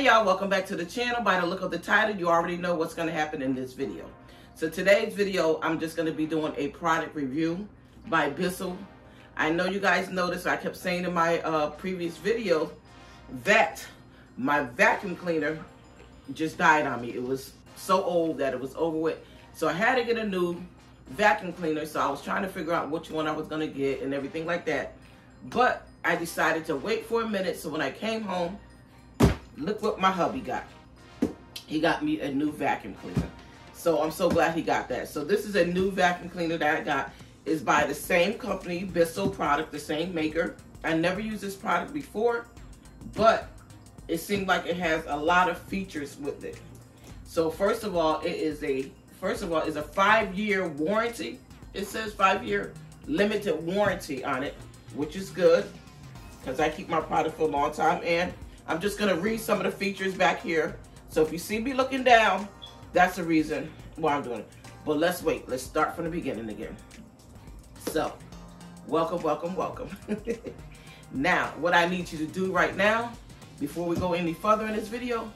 Hey y'all, welcome back to the channel. By the look of the title, you already know what's going to happen in this video. So today's video, I'm just going to be doing a product review by Bissell. I know you guys noticed, I kept saying in my previous video that my vacuum cleaner just died on me. It was so old that it was over with. So I had to get a new vacuum cleaner. So I was trying to figure out which one I was going to get and everything like that. But I decided to wait for a minute. So when I came home, look what my hubby got. He got me a new vacuum cleaner. So I'm so glad he got that. So this is a new vacuum cleaner that I got. It's by the same company, Bissell product, the same maker. I never used this product before, but it seemed like it has a lot of features with it. So first of all, it's a 5-year warranty. It says 5-year limited warranty on it, which is good because I keep my product for a long time. And I'm just gonna read some of the features back here. So if you see me looking down, that's the reason why I'm doing it. But let's wait. Let's start from the beginning again. So, welcome, welcome, welcome. Now, what I need you to do right now, before we go any further in this video,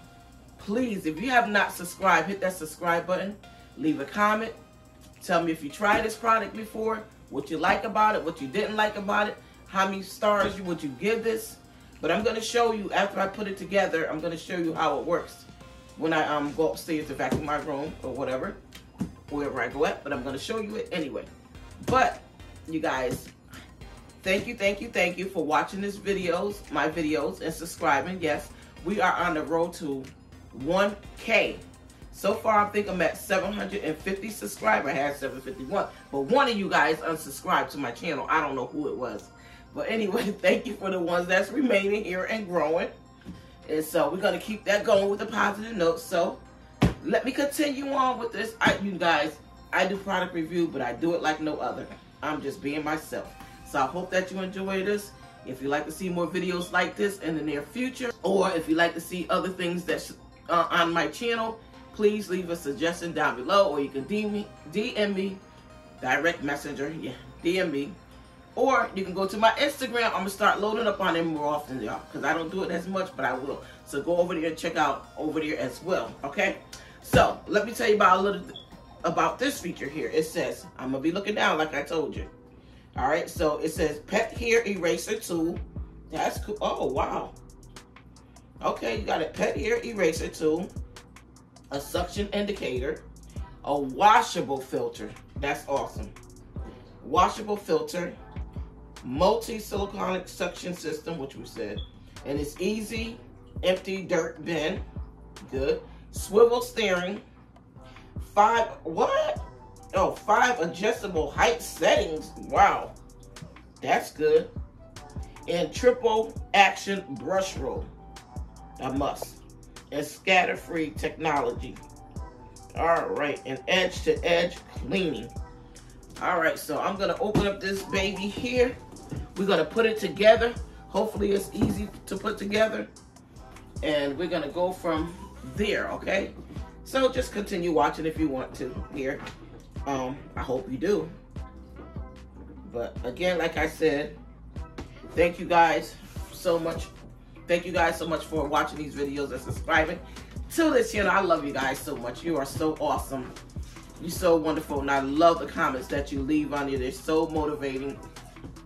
please, if you have not subscribed, hit that subscribe button, leave a comment, tell me if you tried this product before, what you like about it, what you didn't like about it, how many stars would you give this. But I'm going to show you, after I put it together, I'm going to show you how it works when I go upstairs to vacuum my room or whatever, wherever I go at. But I'm going to show you it anyway. But, you guys, thank you for watching my videos, and subscribing. Yes, we are on the road to 1K. So far, I think I'm at 750 subscribers. I had 751. But one of you guys unsubscribed to my channel. I don't know who it was. But anyway, thank you for the ones that's remaining here and growing. And so we're going to keep that going with a positive note. So let me continue on with this. You guys, I do product review, but I do it like no other. I'm just being myself. So I hope that you enjoy this. If you'd like to see more videos like this in the near future, or if you'd like to see other things that's on my channel, please leave a suggestion down below, or you can DM me, direct messenger, yeah, DM me. Or you can go to my Instagram. I'm going to start loading up on it more often, y'all, because I don't do it as much, but I will. So go over there and check out over there as well, okay? So let me tell you about a little about this feature here. It says, I'm going to be looking down like I told you. All right, so it says pet hair eraser tool. That's cool. Oh, wow. Okay, you got a pet hair eraser tool, a suction indicator, a washable filter. That's awesome. Washable filter, multi-siliconic suction system, which we said, and it's easy, empty dirt bin, good. Swivel steering, 5 adjustable height settings, wow, that's good. And triple action brush roll, a must. And scatter-free technology. All right, and edge-to-edge cleaning. All right, so I'm gonna open up this baby here. We're gonna put it together. Hopefully it's easy to put together. And we're gonna go from there, okay? So just continue watching if you want to here. I hope you do. But again, like I said, thank you guys so much. Thank you guys so much for watching these videos and subscribing to this channel. I love you guys so much. You are so awesome. You're so wonderful, and I love the comments that you leave on here. They're so motivating.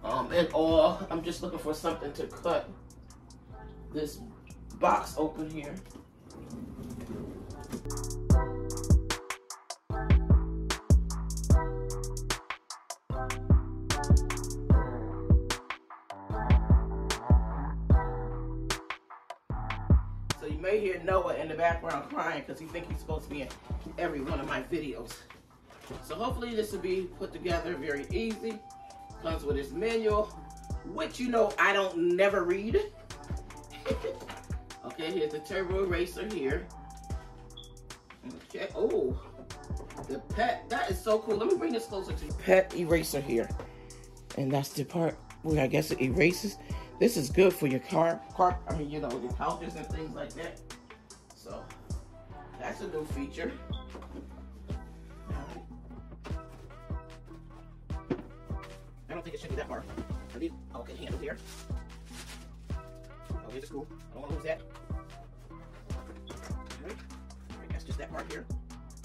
And all, I'm just looking for something to cut this box open here. So you may hear Noah in the background crying because he thinks he's supposed to be in every one of my videos. So hopefully this will be put together very easy. Comes with its manual, which you know I don't never read. Okay, here's the turbo eraser here. Okay, oh, the pet, that is so cool. Let me bring this closer to you. Pet eraser here. And that's the part where I guess it erases. This is good for your car, I mean, you know, your couches and things like that. So, that's a new feature. I don't think it should be that hard. Okay, handle here. Oh, here's the screw. I don't want to lose that. that part here.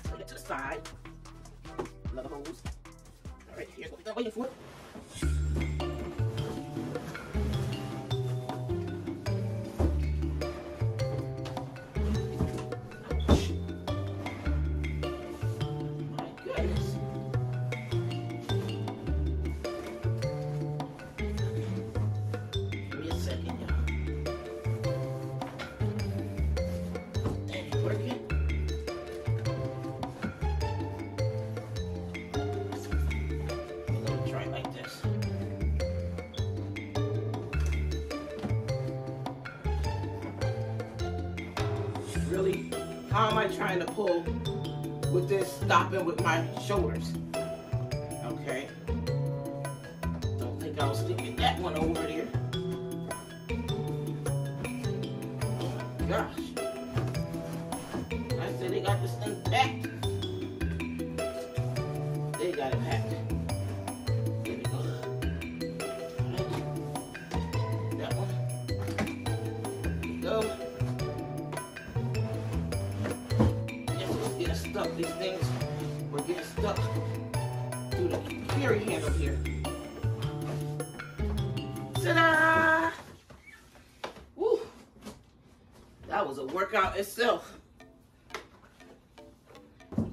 Put it to the side. Another hose. All right, here's what we're waiting for. Really, how am I trying to pull with this stopping with my shoulders? Okay. Don't think I'll stick that one over there. Oh my gosh. I said they got this thing packed. They got it packed. There we go. Right. That one. There we go. Stuck. These things were getting stuck through the carry handle here. Ta-da! Woo! That was a workout itself. All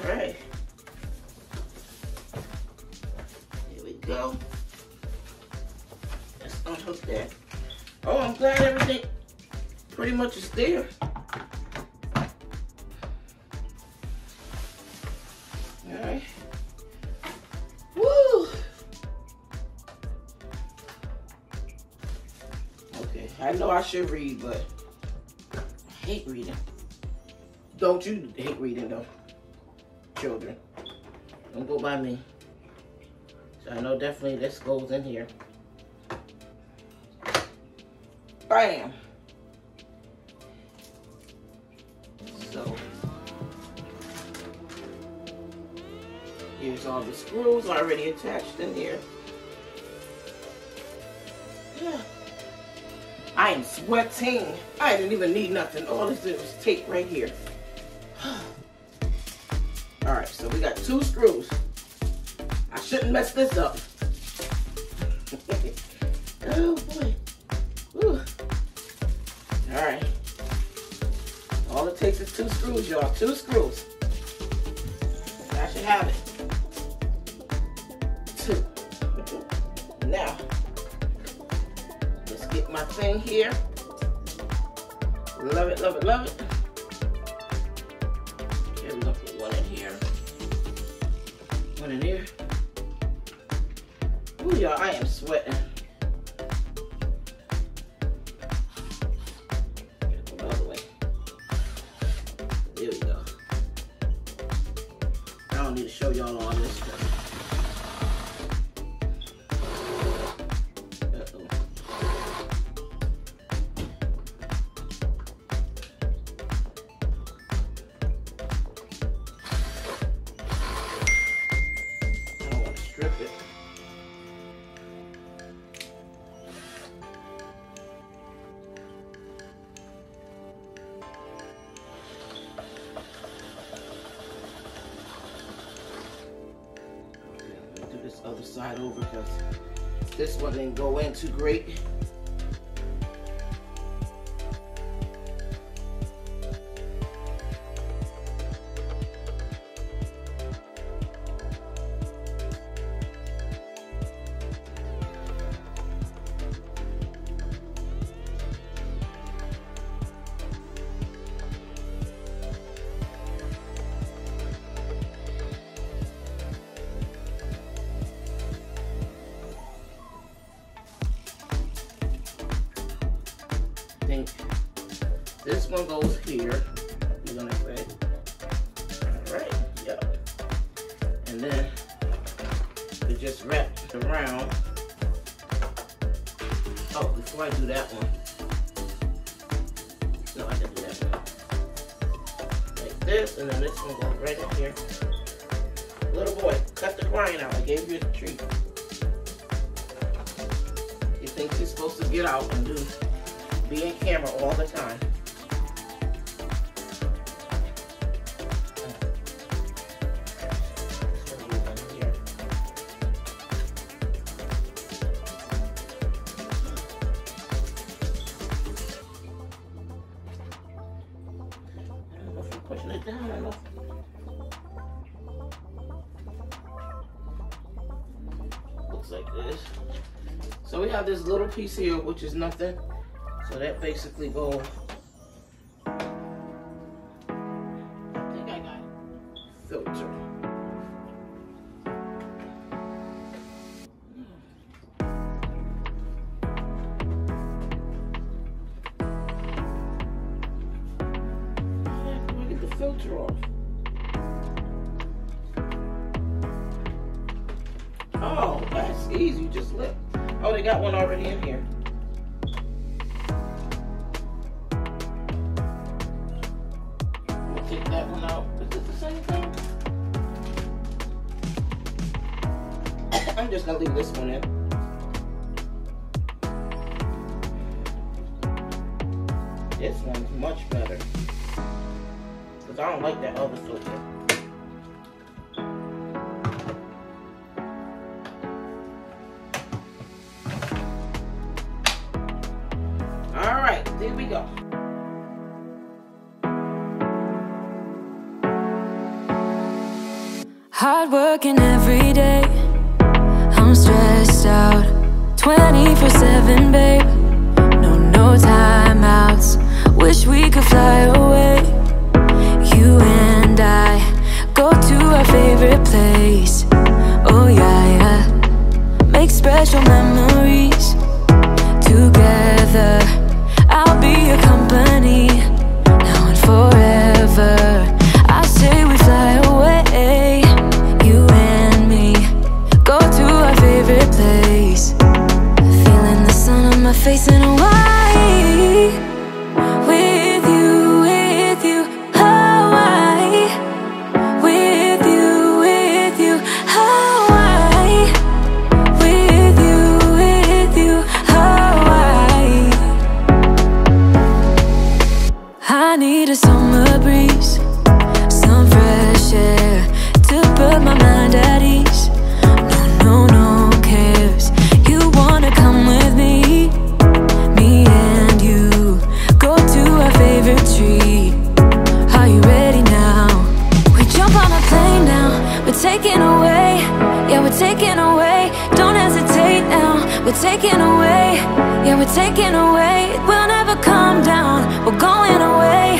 right. Here we go. Let's unhook that. Oh, I'm glad everything pretty much is there. All right. Woo! Okay, I know I should read, but I hate reading. Don't you hate reading, though? Children. Don't go by me. So I know definitely this goes in here. Bam. So here's all the screws already attached in here. Yeah. I am sweating. I didn't even need nothing. All this did was tape right here. All right, so we got 2 screws. I shouldn't mess this up. Oh boy. Whew. All right. All it takes is 2 screws, y'all. 2 screws. I should have it. 2. Now, let's get my thing here. Love it, love it, love it. Okay, we're gonna put 1 in here. 1 in here. Ooh, y'all, I am sweating. There we go. I don't need to show y'all all this. I don't want to strip it. Other side over because this one didn't go in too great. think this one goes here, you're gonna say. All right, yep. And then it just wraps around. Oh, before I do that one, no, I didn't do that one. Like this, and then this one goes right in here. Little boy, cut the crying out. I gave you a treat. Get thinks she's supposed to get out and be in camera all the time. Pushing it down enough. Looks like this. So we have this little piece here, which is nothing. So that basically goes. I think I got filter. Filter off. Oh, that's easy. Just lift. Oh, they got one already in here. We'll take that one out. Is it the same thing? I'm just gonna leave this one in. This one's much better. I don't like that other filter. All right, there we go. Hard working every day. I'm stressed out 24/7, babe. No timeouts. Wish we could fly away. You and I go to our favorite place. Oh yeah. Make special memories together. I'll be your company now and forever. I say we fly away. You and me go to our favorite place. Feeling the sun on my face in Hawaii. I need a summer breeze, some fresh air to put my mind at ease. No cares. You wanna come with me? Me and you go to our favorite tree. Are you ready now? We jump on a plane now. We're taking away. Yeah, we're taking away. Don't hesitate now. We're taking away. Yeah, we're taking away. We'll never come down. We're going away.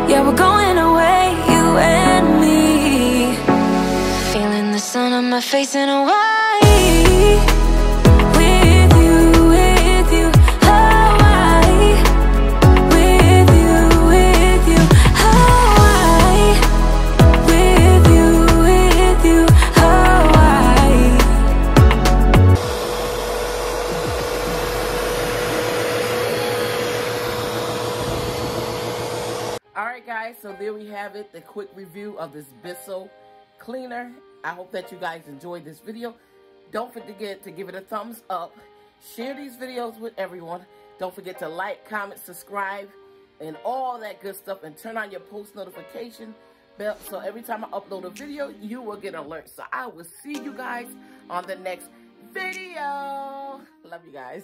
Yeah, we're going away. You and me. Feeling the sun on my face in Hawaii. With you, Hawaii. With you, Hawaii. With you, Hawaii. Alright guys, so there we have it, the quick review of this Bissell cleaner. I hope that you guys enjoyed this video. Don't forget to give it a thumbs up. Share these videos with everyone. Don't forget to like, comment, subscribe, and all that good stuff. And turn on your post notification bell so every time I upload a video, you will get an alert. So I will see you guys on the next video. Love you guys.